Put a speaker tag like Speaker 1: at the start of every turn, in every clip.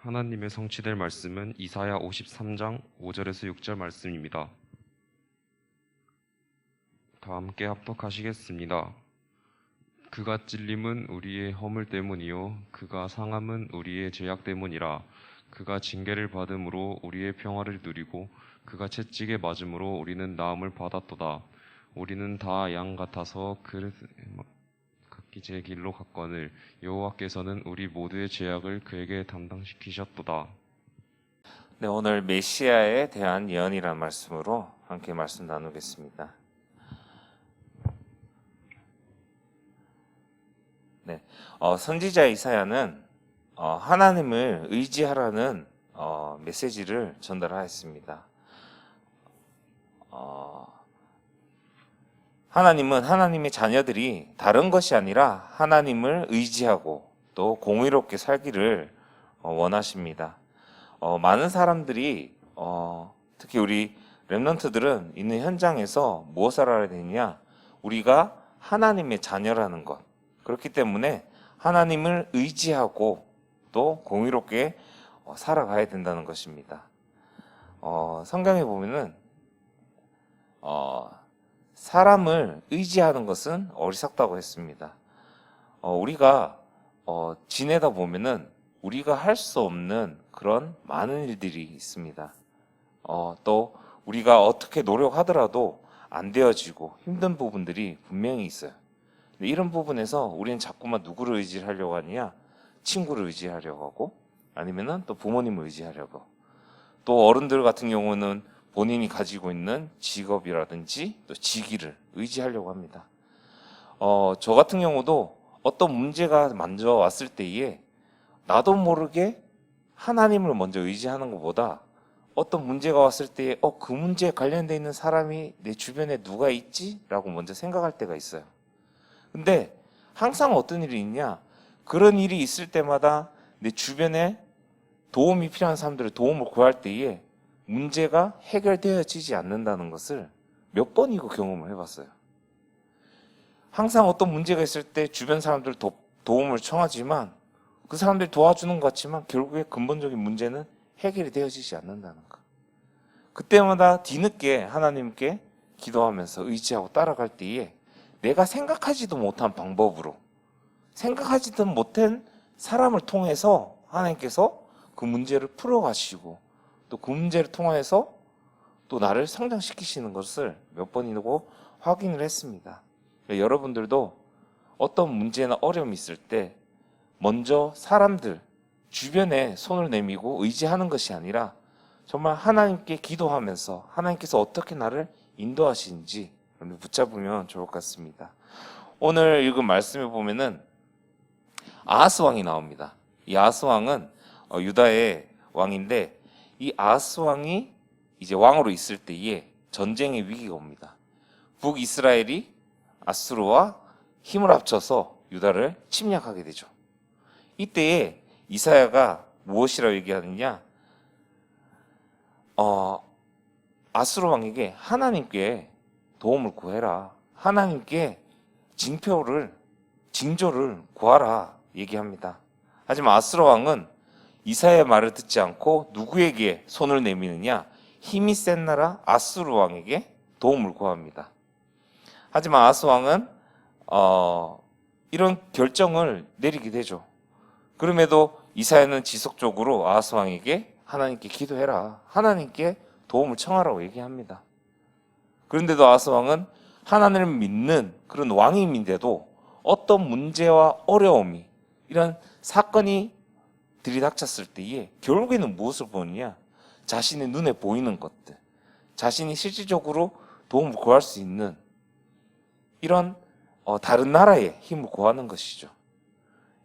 Speaker 1: 하나님의 성취될 말씀은 이사야 53장 5절에서 6절 말씀입니다. 다 함께 합독하시겠습니다. 그가 찔림은 우리의 허물 때문이요 그가 상함은 우리의 죄악 때문이라. 그가 징계를 받음으로 우리의 평화를 누리고 그가 채찍에 맞음으로 우리는 나음을 받았도다. 우리는 다 양 같아서 각기 제 길로 갔거늘 여호와께서는 우리 모두의 죄악을 그에게 담당시키셨도다.
Speaker 2: 네, 오늘 메시아에 대한 예언이라는 말씀으로 함께 말씀 나누겠습니다. 네, 선지자 이사야는 하나님을 의지하라는 메시지를 전달하였습니다. 하나님은 하나님의 자녀들이 다른 것이 아니라 하나님을 의지하고 또 공의롭게 살기를 원하십니다. 많은 사람들이 특히 우리 렘넌트들은 있는 현장에서 무엇을 알아야 되느냐? 우리가 하나님의 자녀라는 것. 그렇기 때문에 하나님을 의지하고 또 공의롭게 살아가야 된다는 것입니다. 성경에 보면은 사람을 의지하는 것은 어리석다고 했습니다. 우리가 지내다 보면은 우리가 할 수 없는 그런 많은 일들이 있습니다. 또 우리가 어떻게 노력하더라도 안 되어지고 힘든 부분들이 분명히 있어요. 근데 이런 부분에서 우리는 자꾸만 누구를 의지하려고 하느냐? 친구를 의지하려고 하고 아니면은 또 부모님을 의지하려고, 또 어른들 같은 경우는 본인이 가지고 있는 직업이라든지 또 직위를 의지하려고 합니다. 저 같은 경우도 어떤 문제가 먼저 왔을 때에 나도 모르게 하나님을 먼저 의지하는 것보다 어떤 문제가 왔을 때에 그 문제에 관련되어 있는 사람이 내 주변에 누가 있지? 라고 먼저 생각할 때가 있어요. 근데 항상 어떤 일이 있냐? 그런 일이 있을 때마다 내 주변에 도움이 필요한 사람들의 도움을 구할 때에 문제가 해결되어지지 않는다는 것을 몇 번이고 경험을 해봤어요. 항상 어떤 문제가 있을 때 주변 사람들 도움을 청하지만 그 사람들이 도와주는 것 같지만 결국에 근본적인 문제는 해결이 되어지지 않는다는 것. 그때마다 뒤늦게 하나님께 기도하면서 의지하고 따라갈 때에 내가 생각하지도 못한 방법으로, 생각하지도 못한 사람을 통해서 하나님께서 그 문제를 풀어가시고 또 그 문제를 통해서 또 나를 성장시키시는 것을 몇 번이고 확인을 했습니다. 여러분들도 어떤 문제나 어려움이 있을 때 먼저 사람들 주변에 손을 내밀고 의지하는 것이 아니라 정말 하나님께 기도하면서 하나님께서 어떻게 나를 인도하시는지 붙잡으면 좋을 것 같습니다. 오늘 읽은 말씀에 보면은 아하스 왕이 나옵니다. 이 아하스 왕은 유다의 왕인데 이 아하스 왕이 이제 왕으로 있을 때에 전쟁의 위기가 옵니다. 북이스라엘이 아수르와 힘을 합쳐서 유다를 침략하게 되죠. 이때에 이사야가 무엇이라고 얘기하느냐? 아수르 왕에게 하나님께 도움을 구해라. 하나님께 징조를 구하라 얘기합니다. 하지만 아수르 왕은 이사야의 말을 듣지 않고 누구에게 손을 내미느냐? 힘이 센 나라 아수르 왕에게 도움을 구합니다. 하지만 아하스 왕은 이런 결정을 내리게 되죠. 그럼에도 이사야는 지속적으로 아하스 왕에게 하나님께 기도해라, 하나님께 도움을 청하라고 얘기합니다. 그런데도 아하스 왕은 하나님을 믿는 그런 왕임인데도 어떤 문제와 어려움이, 이런 사건이 들이닥쳤을 때에 결국에는 무엇을 보느냐? 자신의 눈에 보이는 것들, 자신이 실질적으로 도움을 구할 수 있는 이런 다른 나라의 힘을 구하는 것이죠.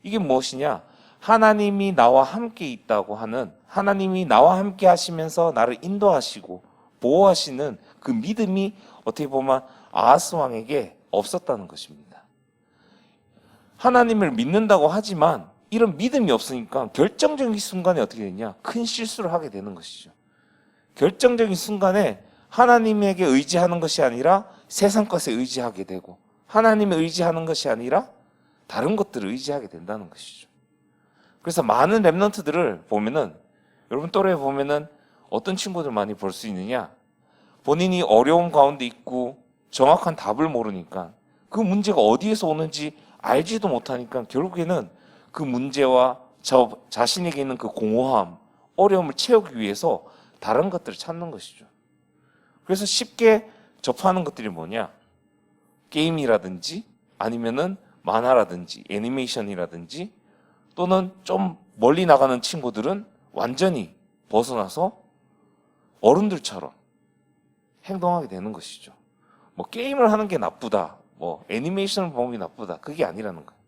Speaker 2: 이게 무엇이냐? 하나님이 나와 함께 있다고 하는, 하나님이 나와 함께 하시면서 나를 인도하시고 보호하시는 그 믿음이 어떻게 보면 아하스 왕에게 없었다는 것입니다. 하나님을 믿는다고 하지만 이런 믿음이 없으니까 결정적인 순간에 어떻게 되냐? 큰 실수를 하게 되는 것이죠. 결정적인 순간에 하나님에게 의지하는 것이 아니라 세상 것에 의지하게 되고, 하나님을 의지하는 것이 아니라 다른 것들을 의지하게 된다는 것이죠. 그래서 많은 랩런트들을 보면은 여러분 또래 보면은 어떤 친구들 많이 볼 수 있느냐? 본인이 어려움 가운데 있고 정확한 답을 모르니까 그 문제가 어디에서 오는지 알지도 못하니까 결국에는 그 문제와 저 자신에게 있는 그 공허함, 어려움을 채우기 위해서 다른 것들을 찾는 것이죠. 그래서 쉽게 접하는 것들이 뭐냐? 게임이라든지 아니면은 만화라든지 애니메이션이라든지 또는 좀 멀리 나가는 친구들은 완전히 벗어나서 어른들처럼 행동하게 되는 것이죠. 뭐 게임을 하는 게 나쁘다, 뭐 애니메이션을 보는 게 나쁘다, 그게 아니라는 거예요.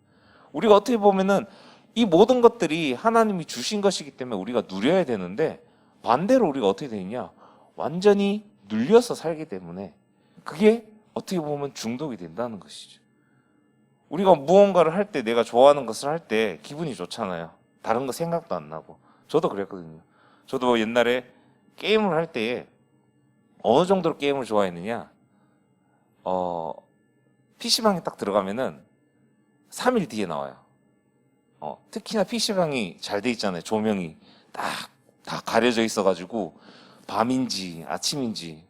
Speaker 2: 우리가 어떻게 보면은 이 모든 것들이 하나님이 주신 것이기 때문에 우리가 누려야 되는데 반대로 우리가 어떻게 되느냐? 완전히 눌려서 살기 때문에 그게 어떻게 보면 중독이 된다는 것이죠. 우리가 무언가를 할 때 내가 좋아하는 것을 할 때 기분이 좋잖아요. 다른 거 생각도 안 나고. 저도 그랬거든요. 저도 옛날에 게임을 할 때 어느 정도로 게임을 좋아했느냐? PC방에 딱 들어가면은 3일 뒤에 나와요. 특히나 PC방이 잘 돼 있잖아요. 조명이 딱 다 가려져 있어가지고 밤인지 아침인지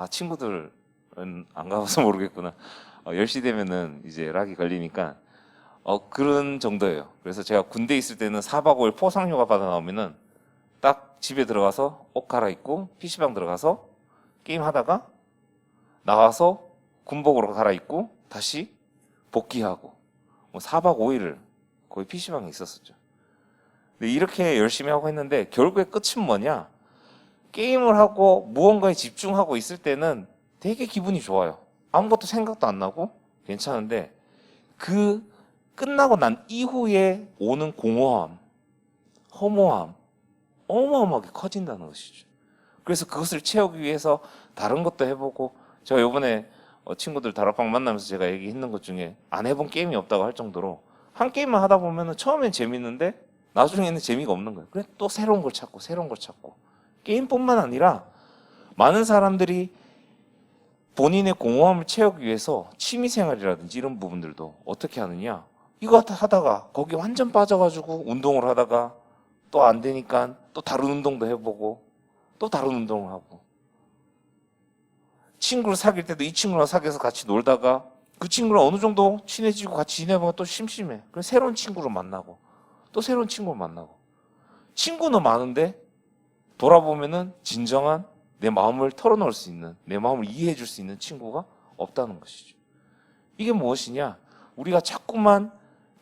Speaker 2: 친구들은 안 가봐서 모르겠구나. 10시 되면은 이제 락이 걸리니까 그런 정도예요. 그래서 제가 군대 있을 때는 4박 5일 포상휴가 받아 나오면은 딱 집에 들어가서 옷 갈아입고 PC방 들어가서 게임 하다가 나와서 군복으로 갈아입고 다시 복귀하고 뭐 4박 5일을 거의 PC방에 있었었죠. 근데 이렇게 열심히 하고 했는데 결국에 끝은 뭐냐? 게임을 하고 무언가에 집중하고 있을 때는 되게 기분이 좋아요. 아무것도 생각도 안 나고 괜찮은데 그 끝나고 난 이후에 오는 공허함, 허무함 어마어마하게 커진다는 것이죠. 그래서 그것을 채우기 위해서 다른 것도 해보고 제가 이번에 친구들 다락방 만나면서 제가 얘기했는 것 중에 안 해본 게임이 없다고 할 정도로 한 게임만 하다 보면은 처음엔 재밌는데 나중에는 재미가 없는 거예요. 그래 또 새로운 걸 찾고 새로운 걸 찾고 게임뿐만 아니라 많은 사람들이 본인의 공허함을 채우기 위해서 취미생활이라든지 이런 부분들도 어떻게 하느냐 이거 하다가 거기 완전 빠져가지고 운동을 하다가 또 안 되니까 또 다른 운동도 해보고 또 다른 운동을 하고 친구를 사귈 때도 이 친구랑 사귀어서 같이 놀다가 그 친구랑 어느 정도 친해지고 같이 지내보면 또 심심해. 그래서 새로운 친구를 만나고 또 새로운 친구를 만나고 친구는 많은데 돌아보면은 진정한 내 마음을 털어놓을 수 있는 내 마음을 이해해 줄 수 있는 친구가 없다는 것이죠. 이게 무엇이냐? 우리가 자꾸만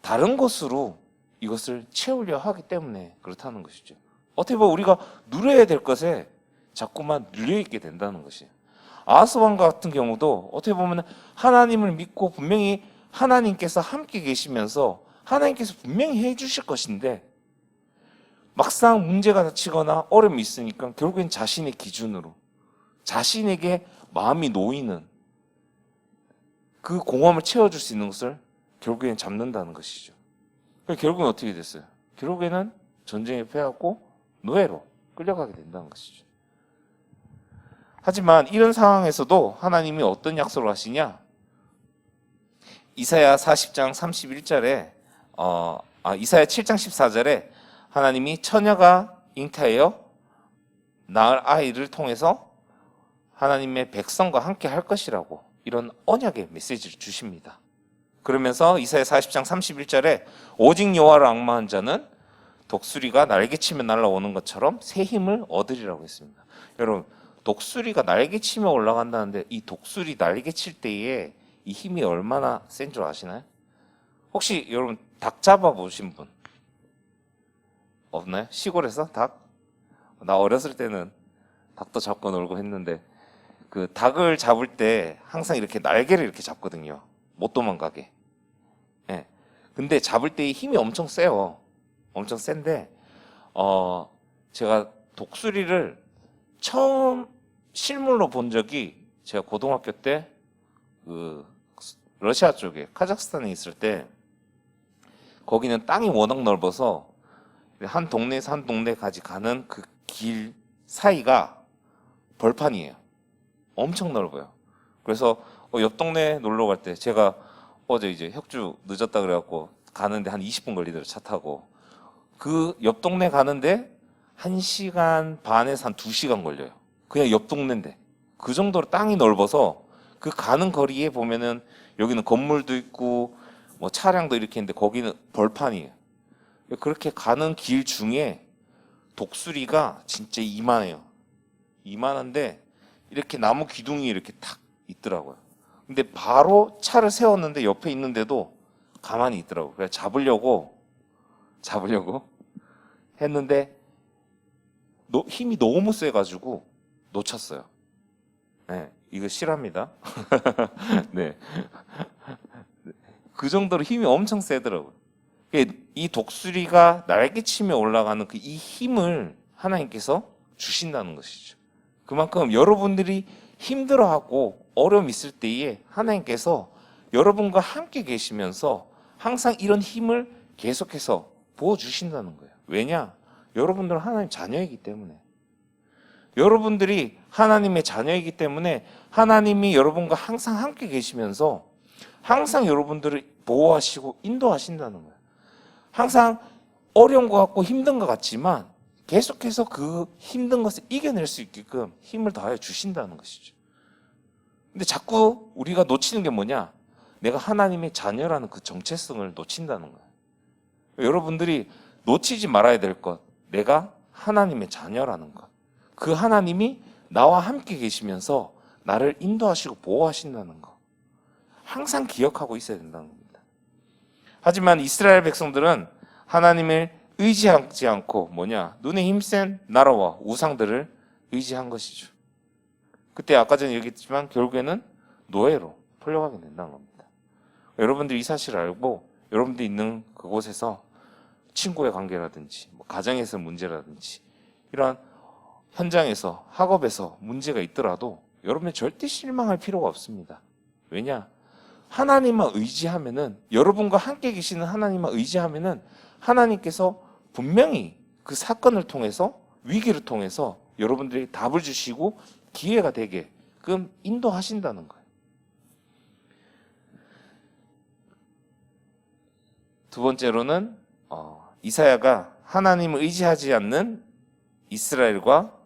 Speaker 2: 다른 것으로 이것을 채우려 하기 때문에 그렇다는 것이죠. 어떻게 보면 우리가 누려야 될 것에 자꾸만 눌려있게 된다는 것이에요. 아하스 왕 같은 경우도 어떻게 보면 하나님을 믿고 분명히 하나님께서 함께 계시면서 하나님께서 분명히 해주실 것인데 막상 문제가 닥치거나 어려움이 있으니까 결국엔 자신의 기준으로 자신에게 마음이 놓이는 그 공허함을 채워줄 수 있는 것을 결국엔 잡는다는 것이죠. 결국엔 어떻게 됐어요? 결국에는 전쟁에 패하고 노예로 끌려가게 된다는 것이죠. 하지만 이런 상황에서도 하나님이 어떤 약속을 하시냐? 이사야 40장 31절에 이사야 7장 14절에 하나님이 처녀가 잉태하여 낳을 아이를 통해서 하나님의 백성과 함께 할 것이라고 이런 언약의 메시지를 주십니다. 그러면서 이사야 40장 31절에 오직 여호와를 앙마한 자는 독수리가 날개치며 날아오는 것처럼 새 힘을 얻으리라고 했습니다. 여러분 독수리가 날개치며 올라간다는데 이 독수리 날개칠 때에 이 힘이 얼마나 센 줄 아시나요? 혹시 여러분 닭 잡아보신 분 없나요? 시골에서 닭? 나 어렸을 때는 닭도 잡고 놀고 했는데 그 닭을 잡을 때 항상 이렇게 날개를 이렇게 잡거든요. 못 도망가게. 예. 근데 잡을 때 힘이 엄청 세요. 엄청 센데 제가 독수리를 처음 실물로 본 적이 제가 고등학교 때 그 러시아 쪽에 카자흐스탄에 있을 때 거기는 땅이 워낙 넓어서 한 동네에서 한 동네까지 가는 그 길 사이가 벌판이에요. 엄청 넓어요. 그래서 옆 동네 놀러 갈 때 제가 어제 이제 혁주 늦었다 그래갖고 가는데 한 20분 걸리더라고요. 차 타고 그 옆 동네 가는데 1시간 반에서 한 2시간 걸려요. 그냥 옆 동네인데. 그 정도로 땅이 넓어서 그 가는 거리에 보면은 여기는 건물도 있고 뭐 차량도 이렇게 있는데 거기는 벌판이에요. 그렇게 가는 길 중에 독수리가 진짜 이만해요. 이만한데 이렇게 나무 기둥이 이렇게 탁 있더라고요. 근데 바로 차를 세웠는데 옆에 있는데도 가만히 있더라고요. 그래서 잡으려고 했는데 힘이 너무 세가지고 놓쳤어요. 네, 이거 실합니다. 네. 그 정도로 힘이 엄청 세더라고요. 이 독수리가 날개치며 올라가는 그 이 힘을 하나님께서 주신다는 것이죠. 그만큼 여러분들이 힘들어하고 어려움 있을 때에 하나님께서 여러분과 함께 계시면서 항상 이런 힘을 계속해서 부어주신다는 거예요. 왜냐? 여러분들은 하나님 자녀이기 때문에. 여러분들이 하나님의 자녀이기 때문에 하나님이 여러분과 항상 함께 계시면서 항상 여러분들을 보호하시고 인도하신다는 거예요. 항상 어려운 것 같고 힘든 것 같지만 계속해서 그 힘든 것을 이겨낼 수 있게끔 힘을 더하여 주신다는 것이죠. 근데 자꾸 우리가 놓치는 게 뭐냐? 내가 하나님의 자녀라는 그 정체성을 놓친다는 거예요. 여러분들이 놓치지 말아야 될 것, 내가 하나님의 자녀라는 것. 그 하나님이 나와 함께 계시면서 나를 인도하시고 보호하신다는 것. 항상 기억하고 있어야 된다는 겁니다. 하지만 이스라엘 백성들은 하나님을 의지하지 않고 눈에 힘센 나라와 우상들을 의지한 것이죠. 그때 아까 전에 얘기했지만 결국에는 노예로 풀려가게 된다는 겁니다. 여러분들이 이 사실을 알고 여러분들이 있는 그곳에서 친구의 관계라든지 가정에서 문제라든지 이러한 현장에서 학업에서 문제가 있더라도 여러분이 절대 실망할 필요가 없습니다. 왜냐? 하나님만 의지하면은 여러분과 함께 계시는 하나님만 의지하면은 하나님께서 분명히 그 사건을 통해서 위기를 통해서 여러분들이 답을 주시고 기회가 되게끔 인도하신다는 거예요. 두 번째로는 이사야가 하나님을 의지하지 않는 이스라엘과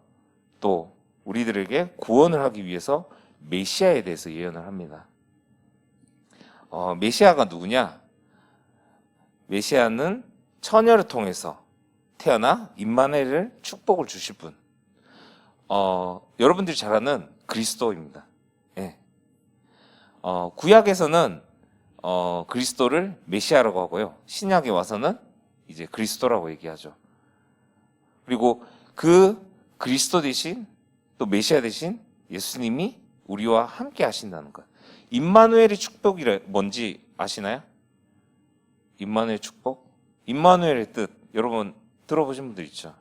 Speaker 2: 또 우리들에게 구원을 하기 위해서 메시아에 대해서 예언을 합니다. 메시아가 누구냐? 메시아는 처녀를 통해서 태어나 임마누엘을 축복을 주실 분. 여러분들이 잘 아는 그리스도입니다. 예. 구약에서는 그리스도를 메시아라고 하고요. 신약에 와서는 이제 그리스도라고 얘기하죠. 그리고 그 그리스도 대신 또 메시아 대신 예수님이 우리와 함께 하신다는 것. 임마누엘의 축복이 뭔지 아시나요? 임마누엘 축복? 임마누엘의 뜻 여러분 들어보신 분들 있죠?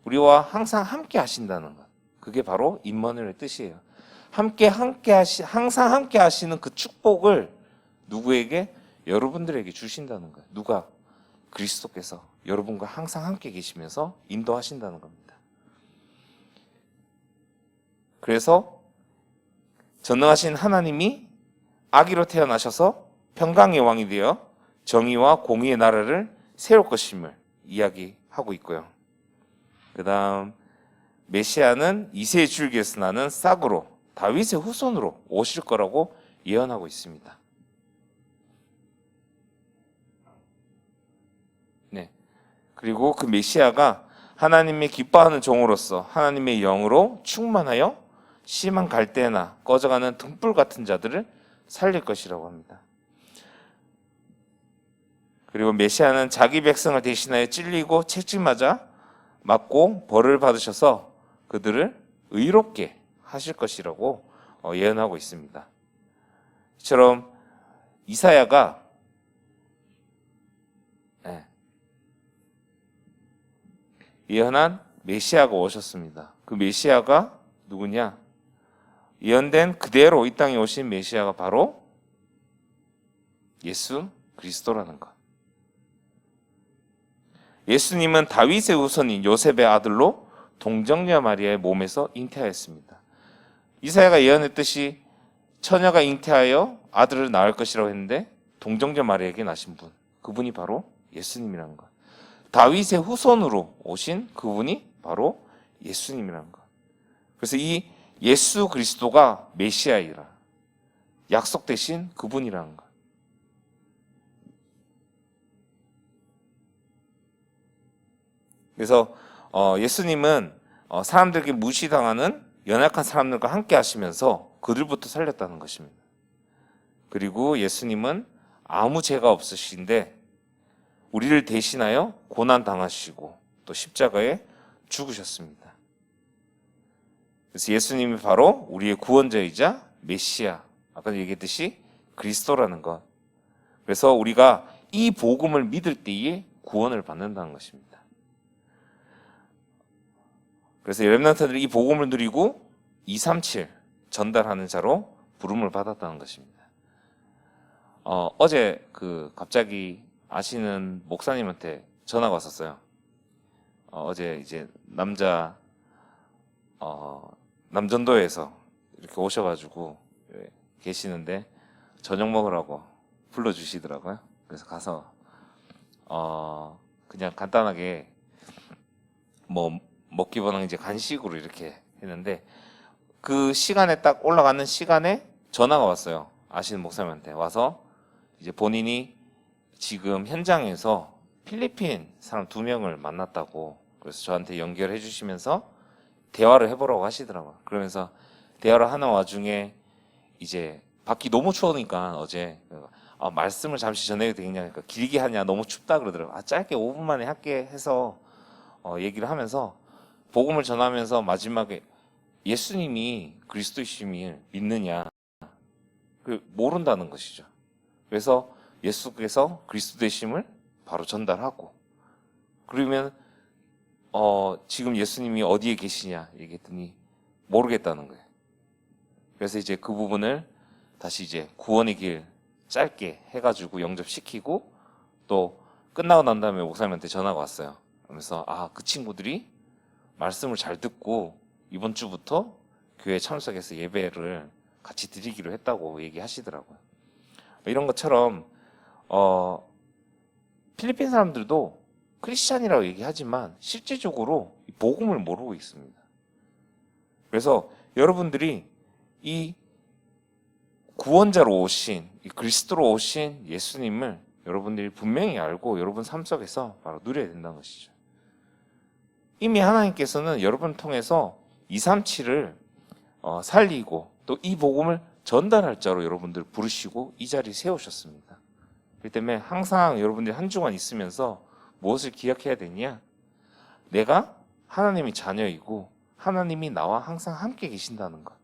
Speaker 2: 우리와 항상 함께 하신다는 것. 그게 바로 임마누엘의 뜻이에요. 항상 함께 하시는 그 축복을 누구에게? 여러분들에게 주신다는 거예요. 누가? 그리스도께서 여러분과 항상 함께 계시면서 인도하신다는 겁니다. 그래서 전능하신 하나님이 아기로 태어나셔서 평강의 왕이 되어 정의와 공의의 나라를 세울 것임을 이야기하고 있고요. 그 다음 메시아는 이새의 줄기에서 나는 싹으로 다윗의 후손으로 오실 거라고 예언하고 있습니다. 네. 그리고 그 메시아가 하나님의 기뻐하는 종으로서 하나님의 영으로 충만하여 심한 갈대나 꺼져가는 등불 같은 자들을 살릴 것이라고 합니다. 그리고 메시아는 자기 백성을 대신하여 찔리고 채찍맞아 맞고 벌을 받으셔서 그들을 의롭게 하실 것이라고 예언하고 있습니다. 이처럼 이사야가 예언한 메시아가 오셨습니다. 그 메시아가 누구냐? 예언된 그대로 이 땅에 오신 메시아가 바로 예수 그리스도라는 것. 예수님은 다윗의 후손인 요셉의 아들로 동정녀 마리아의 몸에서 잉태하였습니다. 이사야가 예언했듯이 처녀가 잉태하여 아들을 낳을 것이라고 했는데 동정녀 마리아에게 나신 분, 그분이 바로 예수님이라는 것. 다윗의 후손으로 오신 그분이 바로 예수님이라는 것. 그래서 이 예수 그리스도가 메시아이라, 약속되신 그분이라는 것. 그래서 예수님은 사람들에게 무시당하는 연약한 사람들과 함께 하시면서 그들부터 살렸다는 것입니다. 그리고 예수님은 아무 죄가 없으신데 우리를 대신하여 고난 당하시고 또 십자가에 죽으셨습니다. 그래서 예수님이 바로 우리의 구원자이자 메시아, 아까 얘기했듯이 그리스도라는 것. 그래서 우리가 이 복음을 믿을 때에 구원을 받는다는 것입니다. 그래서 렘넌트들이 이 복음을 누리고 237 전달하는 자로 부름을 받았다는 것입니다. 어제 갑자기 아시는 목사님한테 전화가 왔었어요. 어제 이제 남전도에서 이렇게 오셔가지고 계시는데 저녁 먹으라고 불러주시더라고요. 그래서 가서 그냥 간단하게 뭐 먹기보다는 이제 간식으로 이렇게 했는데 그 시간에 딱 올라가는 시간에 전화가 왔어요. 아시는 목사님한테 와서 이제 본인이 지금 현장에서 필리핀 사람 2명을 만났다고 그래서 저한테 연결해 주시면서 대화를 해보라고 하시더라고요. 그러면서 대화를 하는 와중에 이제 밖이 너무 추우니까 어제 말씀을 잠시 전해도 되겠냐 그러니까 길게 하냐 너무 춥다 그러더라고요. 짧게 5분 만에 할게 해서 얘기를 하면서 복음을 전하면서 마지막에 예수님이 그리스도이심을 믿느냐 모른다는 것이죠. 그래서 예수께서 그리스도 되심을 바로 전달하고 그러면 지금 예수님이 어디에 계시냐 얘기했더니 모르겠다는 거예요. 그래서 이제 그 부분을 다시 이제 구원의 길 짧게 해가지고 영접시키고 또 끝나고 난 다음에 목사님한테 전화가 왔어요. 그러면서 그 친구들이 말씀을 잘 듣고 이번 주부터 교회 참석해서 예배를 같이 드리기로 했다고 얘기하시더라고요. 이런 것처럼 필리핀 사람들도 크리스찬이라고 얘기하지만 실제적으로 복음을 모르고 있습니다. 그래서 여러분들이 이 구원자로 오신 이 그리스도로 오신 예수님을 여러분들이 분명히 알고 여러분 삶 속에서 바로 누려야 된다는 것이죠. 이미 하나님께서는 여러분을 통해서 237을 살리고 또 이 복음을 전달할 자로 여러분들을 부르시고 이 자리에 세우셨습니다. 그렇기 때문에 항상 여러분들이 한 주간 있으면서 무엇을 기억해야 되냐? 내가 하나님의 자녀이고 하나님이 나와 항상 함께 계신다는 것.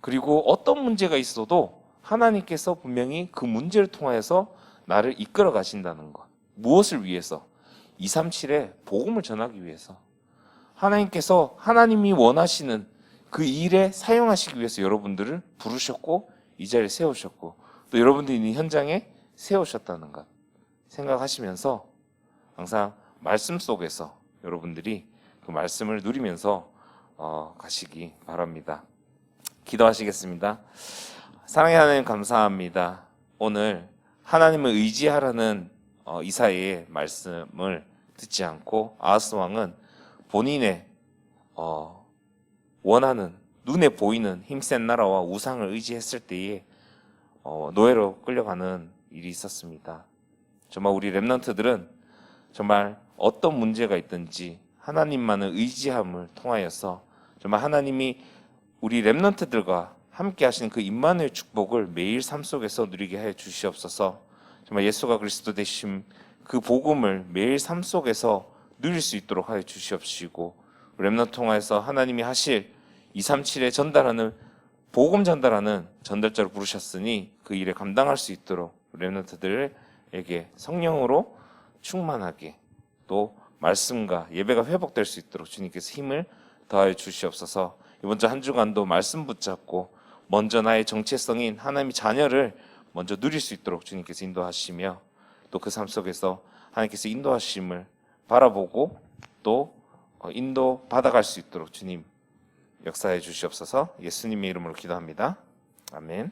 Speaker 2: 그리고 어떤 문제가 있어도 하나님께서 분명히 그 문제를 통하여서 나를 이끌어 가신다는 것. 무엇을 위해서? 237의 복음을 전하기 위해서. 하나님께서 하나님이 원하시는 그 일에 사용하시기 위해서 여러분들을 부르셨고 이 자리에 세우셨고 또 여러분들이 있는 현장에 세우셨다는 것 생각하시면서 항상 말씀 속에서 여러분들이 그 말씀을 누리면서 가시기 바랍니다. 기도하시겠습니다. 사랑의 하나님 감사합니다. 오늘 하나님을 의지하라는 이사야의 말씀을 듣지 않고 아하스 왕은 본인의 원하는 눈에 보이는 힘센 나라와 우상을 의지했을 때에 노예로 끌려가는 일이 있었습니다. 정말 우리 렘넌트들은 정말 어떤 문제가 있든지 하나님만을 의지함을 통하여서 정말 하나님이 우리 렘넌트들과 함께 하시는 그 임마누엘 축복을 매일 삶 속에서 누리게 하여 주시옵소서. 정말 예수가 그리스도 되심 그 복음을 매일 삶 속에서 누릴 수 있도록 하여 주시옵시고 렘넌트 통하여서 하나님이 하실 237에 전달하는 복음 전달하는 전달자로 부르셨으니 그 일에 감당할 수 있도록 렘넌트들에게 성령으로 충만하게 또 말씀과 예배가 회복될 수 있도록 주님께서 힘을 더하여 주시옵소서. 이번 주 한 주간도 말씀 붙잡고 먼저 나의 정체성인 하나님의 자녀를 먼저 누릴 수 있도록 주님께서 인도하시며 또 그 삶 속에서 하나님께서 인도하심을 바라보고 또 인도 받아갈 수 있도록 주님 역사해 주시옵소서. 예수님의 이름으로 기도합니다. 아멘.